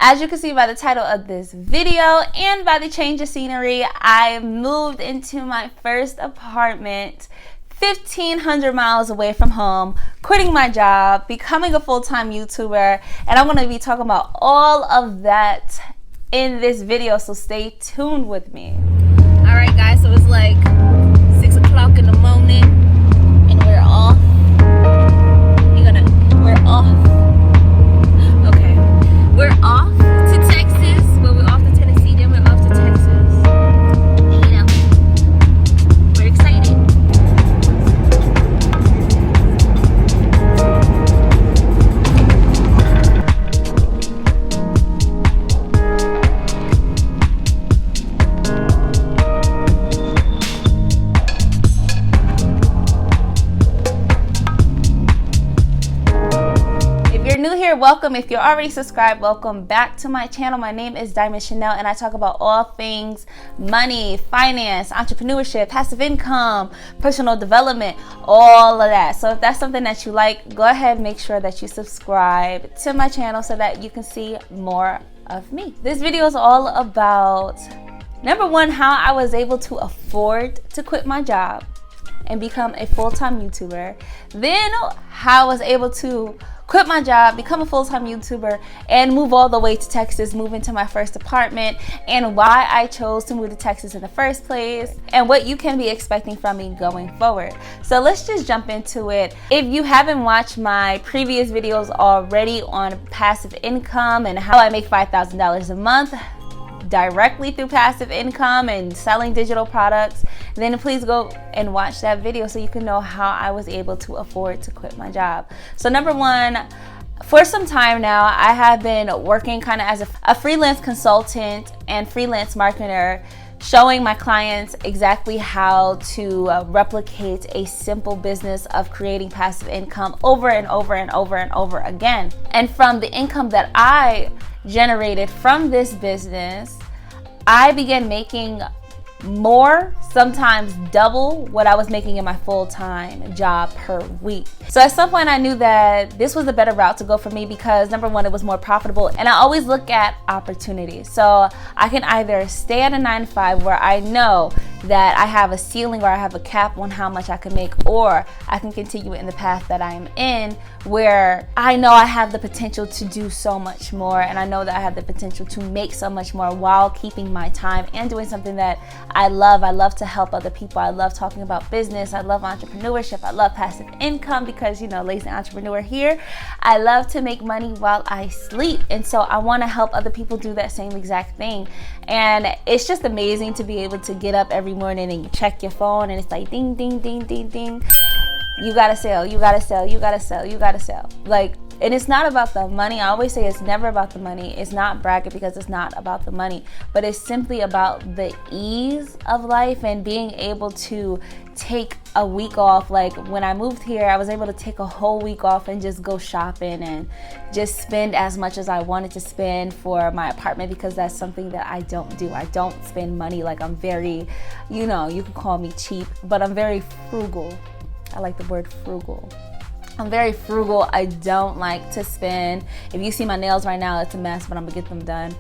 As you can see by the title of this video and by the change of scenery, I moved into my first apartment 1,500 miles away from home, quitting my job, becoming a full-time YouTuber, and I'm going to be talking about all of that in this video, so stay tuned with me. All right, guys, so it's like 6 o'clock in the morning, and we're off. We're off. Okay, we're off to Texas. Well, we're off to Tennessee, then we're off to Texas. You know, we're excited. Welcome. If you're already subscribed, welcome back to my channel. My name is Diamond Chanel, and I talk about all things money, finance, entrepreneurship, passive income, personal development, all of that. So if that's something that you like, go ahead and make sure that you subscribe to my channel so that you can see more of me. This video is all about, number one, how I was able to afford to quit my job and become a full-time YouTuber. Then how I was able to quit my job, become a full-time YouTuber, and move all the way to Texas, move into my first apartment, and why I chose to move to Texas in the first place, and what you can be expecting from me going forward. So let's just jump into it. If you haven't watched my previous videos already on passive income and how I make $5,000 a month directly through passive income and selling digital products, then please go and watch that video so you can know how I was able to afford to quit my job. So number one, for some time now, I have been working kind of as a freelance consultant and freelance marketer, showing my clients exactly how to replicate a simple business of creating passive income over and over and over and over again. And from the income that I generated from this business, I began making more, sometimes double what I was making in my full-time job per week. So at some point I knew that this was the better route to go for me because number one, it was more profitable, and I always look at opportunities. So I can either stay at a 9-to-5 where I know that I have a ceiling or I have a cap on how much I can make, or I can continue in the path that I am in where I know I have the potential to do so much more, and I know that I have the potential to make so much more while keeping my time and doing something that I love. I love to help other people. I love talking about business. I love entrepreneurship. I love passive income because, you know, lazy entrepreneur here. I love to make money while I sleep. And so I want to help other people do that same exact thing. And it's just amazing to be able to get up every morning and you check your phone and it's like ding, ding, ding, ding, ding. You gotta sell, you gotta sell, you gotta sell, you gotta sell. Like, and it's not about the money. I always say it's never about the money. It's not bragging because it's not about the money, but it's simply about the ease of life and being able to take a week off. Like when I moved here, I was able to take a whole week off and just go shopping and just spend as much as I wanted to spend for my apartment because that's something that I don't do. I don't spend money. Like I'm very, you know, you can call me cheap, but I'm very frugal. I like the word frugal. I'm very frugal. I don't like to spend. If you see my nails right now, it's a mess, but I'm gonna get them done.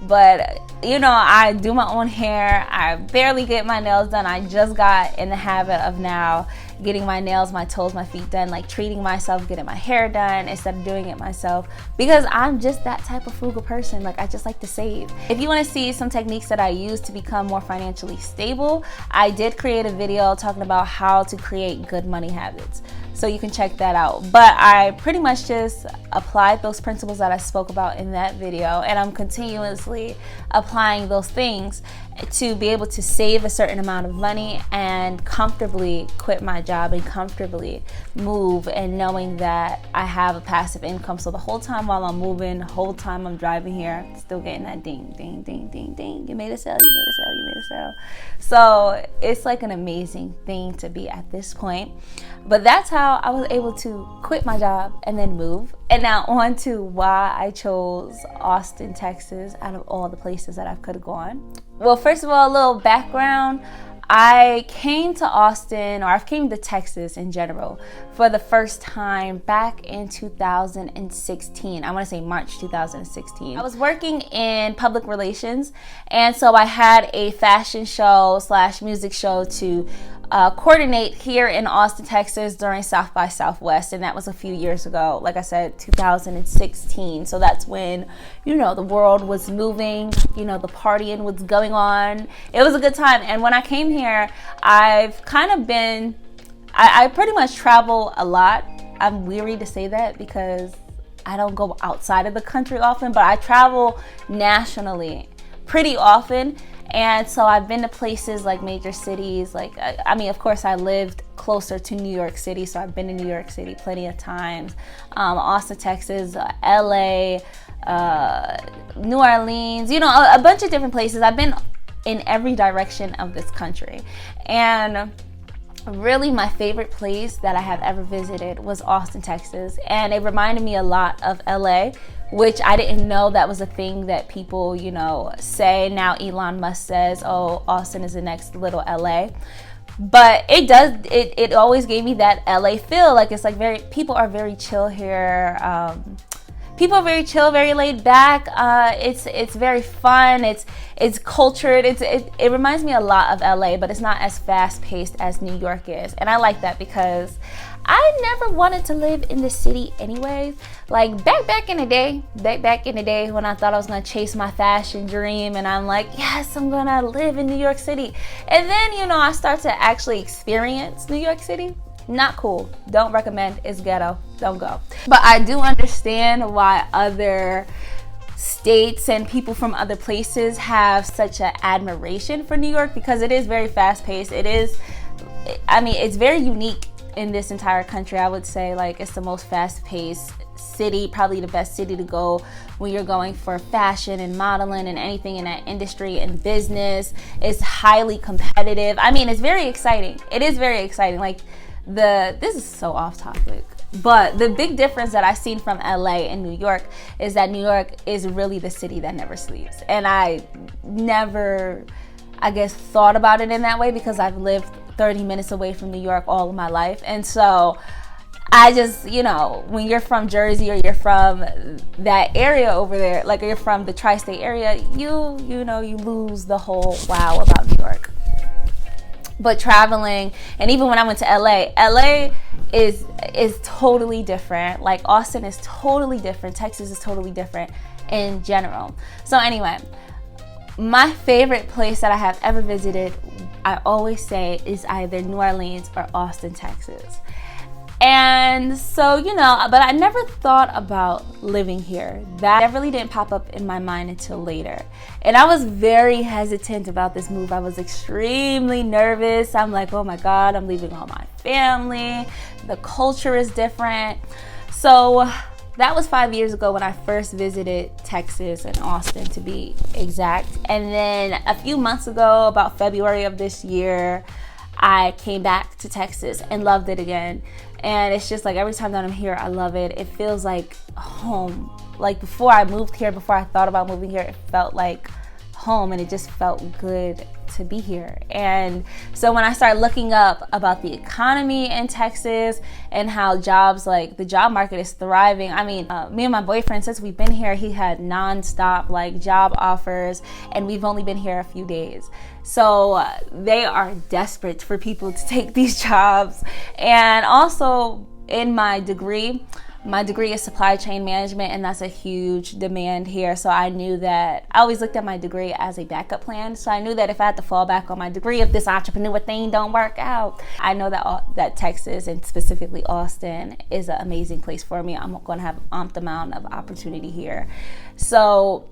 But you know, I do my own hair. I barely get my nails done. I just got in the habit of now getting my nails, my toes, my feet done, like treating myself, getting my hair done instead of doing it myself, because I'm just that type of frugal person. Like I just like to save. If you want to see some techniques that I use to become more financially stable, I did create a video talking about how to create good money habits. So you can check that out. But I pretty much just applied those principles that I spoke about in that video, and I'm continuously applying those things to be able to save a certain amount of money and comfortably quit my job and comfortably move, and knowing that I have a passive income. So the whole time while I'm moving, the whole time I'm driving here, still getting that ding, ding, ding, ding, ding. You made a sale, you made a sale, you made a sale. So it's like an amazing thing to be at this point. But that's how I was able to quit my job and then move. And now on to why I chose Austin, Texas out of all the places that I could have gone. Well, first of all, a little background. I came to Austin, or I've came to Texas in general, for the first time back in 2016. I want to say March 2016. I was working in public relations, and so I had a fashion show / music show to coordinate here in Austin, Texas during South by Southwest, and that was a few years ago. Like I said, 2016. So that's when, you know, the world was moving, you know, the partying was going on. It was a good time. And when I came here, I've kind of been, I pretty much travel a lot. I'm weary to say that because I don't go outside of the country often, but I travel nationally pretty often. And so I've been to places like major cities, like, I mean, of course I lived closer to New York City, so I've been to New York City plenty of times. Austin, Texas, LA, New Orleans, you know, a bunch of different places. I've been in every direction of this country. And really my favorite place that I have ever visited was Austin, Texas. And it reminded me a lot of LA, which I didn't know that was a thing that people, you know, say. Now Elon Musk says, oh, Austin is the next little LA. But it does, it always gave me that LA feel. Like, it's like people are very chill here. People are very chill, very laid back. It's very fun. It's cultured. It reminds me a lot of LA, but it's not as fast paced as New York is. And I like that because I never wanted to live in the city anyways. Like back in the day when I thought I was gonna chase my fashion dream, and I'm like, yes, I'm gonna live in New York City. And then, you know, I start to actually experience New York City. Not cool. Don't recommend. It's ghetto. Don't go. But I do understand why other states and people from other places have such an admiration for New York, because it is very fast paced. It is, I mean, it's very unique in this entire country. I would say, like, it's the most fast paced city, probably the best city to go when you're going for fashion and modeling and anything in that industry and business. It's highly competitive. I mean, it's very exciting. It is very exciting. Like, this is so off topic, but the big difference that I've seen from LA and New York is that New York is really the city that never sleeps. And I never, I guess, thought about it in that way because I've lived 30 minutes away from New York all of my life. And so I just, you know, when you're from Jersey or you're from that area over there, like you're from the tri-state area, you know, you lose the whole wow about New York. But traveling, and even when I went to LA is totally different. Like, Austin is totally different. Texas is totally different in general. So anyway, my favorite place that I have ever visited, I always say, is either New Orleans or Austin, Texas. And so, you know, but I never thought about living here. That really didn't pop up in my mind until later. And I was very hesitant about this move. I was extremely nervous. I'm like, oh my God, I'm leaving all my family. The culture is different. So that was 5 years ago when I first visited Texas and Austin, to be exact. And then a few months ago, about February of this year, I came back to Texas and loved it again. And it's just like every time that I'm here, I love it. It feels like home. Like before I moved here, before I thought about moving here, it felt like home, and it just felt good to be here. And so when I started looking up about the economy in Texas and how jobs, like the job market is thriving. I mean, me and my boyfriend, since we've been here, he had nonstop like job offers, and we've only been here a few days. So they are desperate for people to take these jobs. And also in my degree is supply chain management, and that's a huge demand here. So I knew that, I always looked at my degree as a backup plan. So I knew that if I had to fall back on my degree, if this entrepreneur thing don't work out, I know that Texas, and specifically Austin, is an amazing place for me. I'm going to have an amount of opportunity here. So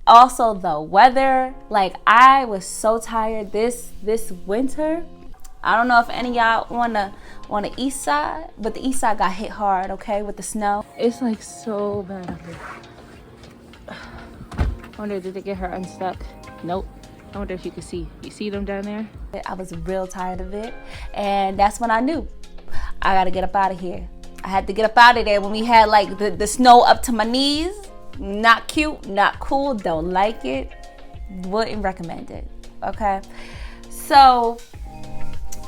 also the weather, like I was so tired this winter. I don't know if any of y'all want the east side, but the east side got hit hard, okay, with the snow. It's like so bad up here. I wonder, did they get her unstuck? Nope. I wonder if you can see. You see them down there? I was real tired of it, and that's when I knew I gotta get up out of here. I had to get up out of there when we had like the snow up to my knees. Not cute, not cool, don't like it, wouldn't recommend it, okay? So so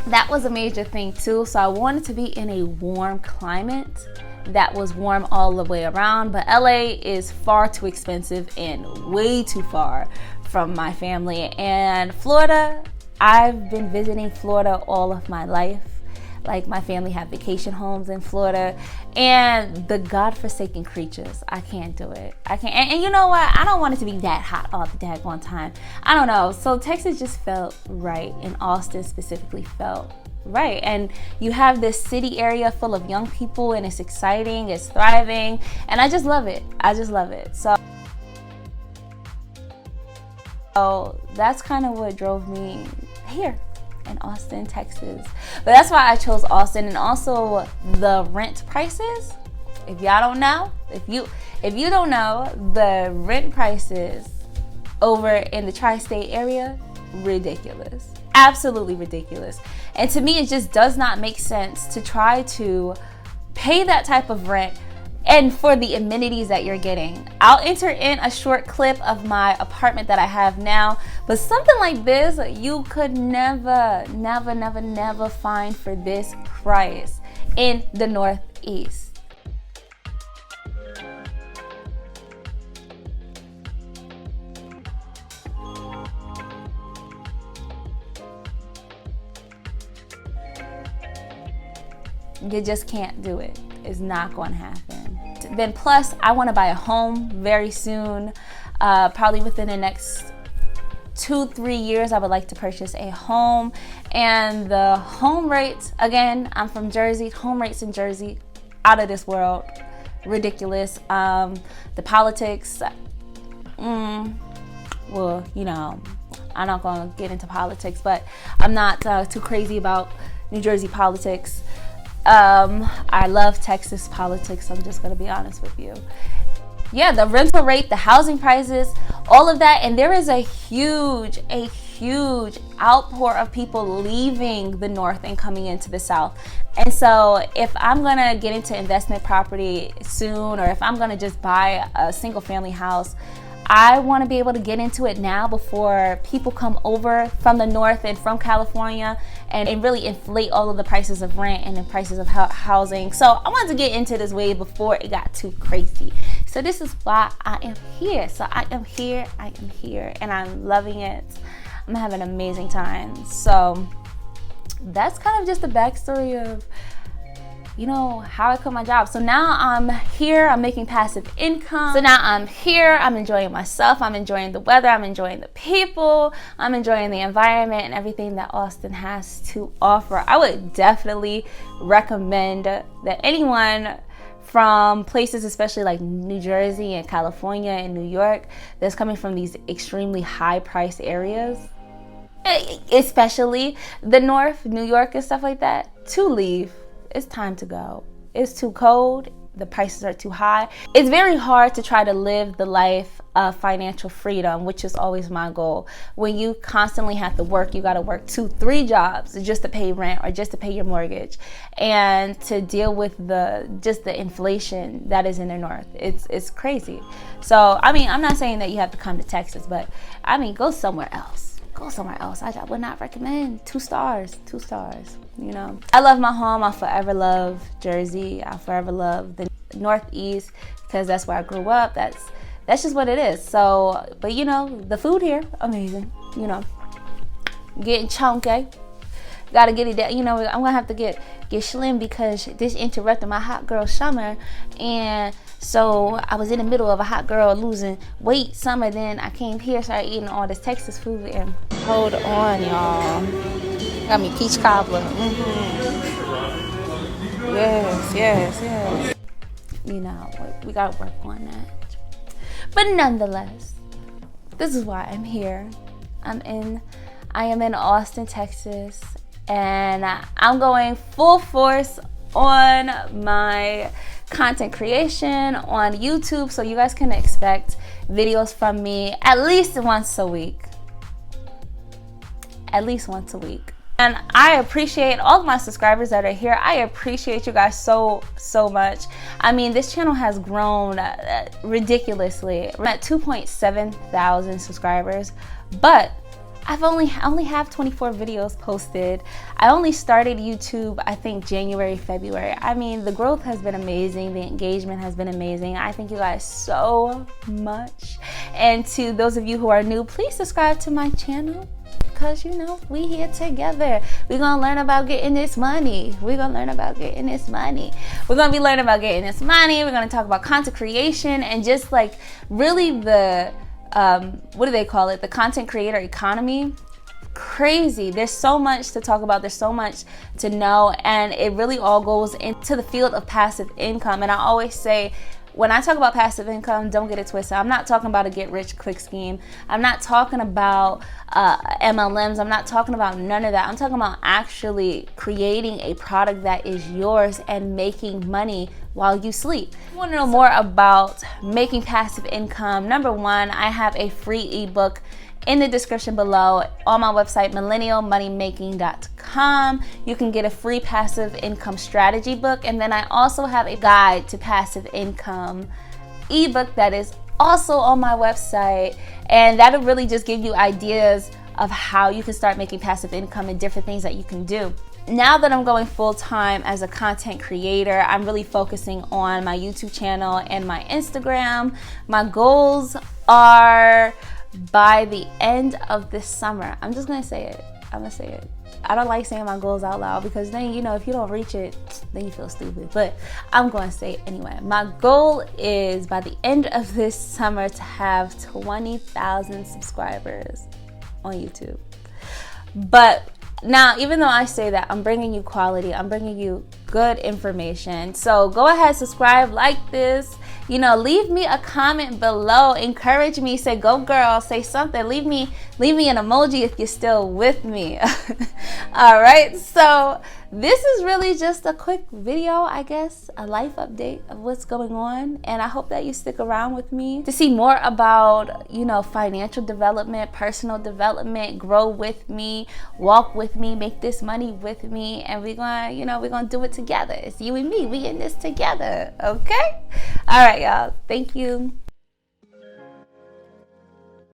that was a major thing too. So I wanted to be in a warm climate that was warm all the way around, but LA is far too expensive and way too far from my family. And Florida, I've been visiting Florida all of my life. Like, my family have vacation homes in Florida, and the godforsaken creatures, I can't do it. I can't. And you know what? I don't want it to be that hot all the daggone time. I don't know. So Texas just felt right, and Austin specifically felt right. And you have this city area full of young people, and it's exciting, it's thriving, and I just love it. I just love it. So that's kind of what drove me here in Austin, Texas. But that's why I chose Austin. And also the rent prices, if y'all don't know, if you don't know, the rent prices over in the tri-state area, ridiculous, absolutely ridiculous. And to me, it just does not make sense to try to pay that type of rent and for the amenities that you're getting. I'll enter in a short clip of my apartment that I have now, but something like this, you could never find for this price in the Northeast. You just can't do it. It's not going to happen. Then plus, I want to buy a home very soon. Probably within the next 2-3 years, I would like to purchase a home. And the home rates, again, I'm from Jersey. Home rates in Jersey, out of this world, ridiculous. The politics, well, you know, I'm not going to get into politics, but I'm not too crazy about New Jersey politics. I love Texas politics, I'm just gonna be honest with you. Yeah, the rental rate, the housing prices, all of that, and there is a huge outpour of people leaving the north and coming into the south. And so if I'm gonna get into investment property soon, or if I'm gonna just buy a single family house, I want to be able to get into it now before people come over from the north and from California and really inflate all of the prices of rent and the prices of housing. So I wanted to get into this way before it got too crazy. So this is why I am here. So I am here, and I'm loving it. I'm having an amazing time. So that's kind of just the backstory of, you know, how I quit my job. So now I'm here, I'm making passive income. So now I'm here, I'm enjoying myself, I'm enjoying the weather, I'm enjoying the people, I'm enjoying the environment and everything that Austin has to offer. I would definitely recommend that anyone from places, especially like New Jersey and California and New York, that's coming from these extremely high price areas, especially the north, New York and stuff like that, to leave. It's time to go. It's too cold. The prices are too high. It's very hard to try to live the life of financial freedom, which is always my goal. When you constantly have to work, you got to work 2-3 jobs just to pay rent or just to pay your mortgage, and to deal with the inflation that is in the north. It's crazy. So I mean, I'm not saying that you have to come to Texas, but I mean, go somewhere else. Go somewhere else. I would not recommend 2 stars. You know, I love my home. I'll forever love Jersey. I'll forever love the Northeast because that's where I grew up. That's just what it is. So, but you know, the food here, amazing. You know, getting chunky. Gotta get it down. You know, I'm gonna have to get slim because this interrupted my hot girl summer, and so I was in the middle of a hot girl losing weight summer. Then I came here, started eating all this Texas food, and hold on, y'all. Got me peach cobbler. Yes. You know, we gotta work on that. But nonetheless, this is why I'm here. I am in Austin, Texas, and I'm going full force on my content creation on YouTube, so you guys can expect videos from me at least once a week. And I appreciate all of my subscribers that are here. I appreciate you guys so much. I mean, this channel has grown ridiculously. I'm at 2.7 thousand subscribers, but I only have 24 videos posted. I only started YouTube, I think, January, February. I mean, the growth has been amazing. The engagement has been amazing. I thank you guys so much. And to those of you who are new, please subscribe to my channel, because you know we here together. We're gonna learn about getting this money. We're gonna learn about getting this money. We're gonna be learning about getting this money. We're gonna talk about content creation and just like really the what do they call it? The content creator economy. Crazy. There's so much to talk about. There's so much to know, and it really all goes into the field of passive income. And I always say, when I talk about passive income, don't get it twisted. I'm not talking about a get rich quick scheme. I'm not talking about MLMs. I'm not talking about none of that. I'm talking about actually creating a product that is yours and making money while you sleep. If you want to know more about making passive income, number one, I have a free ebook in the description below on my website, millennialmoneymaking.com. You can get a free passive income strategy book. And then I also have a guide to passive income ebook that is also on my website. And that'll really just give you ideas of how you can start making passive income and different things that you can do. Now that I'm going full-time as a content creator, I'm really focusing on my YouTube channel and my Instagram. My goals are, by the end of this summer, I'm just gonna say it. I'm gonna say it. I don't like saying my goals out loud because then, you know, if you don't reach it, then you feel stupid. But I'm gonna say it anyway. My goal is by the end of this summer to have 20,000 subscribers on YouTube. But now, even though I say that, I'm bringing you quality, I'm bringing you good information. So go ahead, subscribe, like this, you know, leave me a comment below, encourage me, say go girl, say something, leave me an emoji if you're still with me. All right, so this is really just a quick video, I guess, a life update of what's going on, and I hope that you stick around with me to see more about, you know, financial development, personal development, grow with me, walk with me, make this money with me, and we're gonna do it together. It's you and me. We in this together, okay? All right, y'all. Thank you.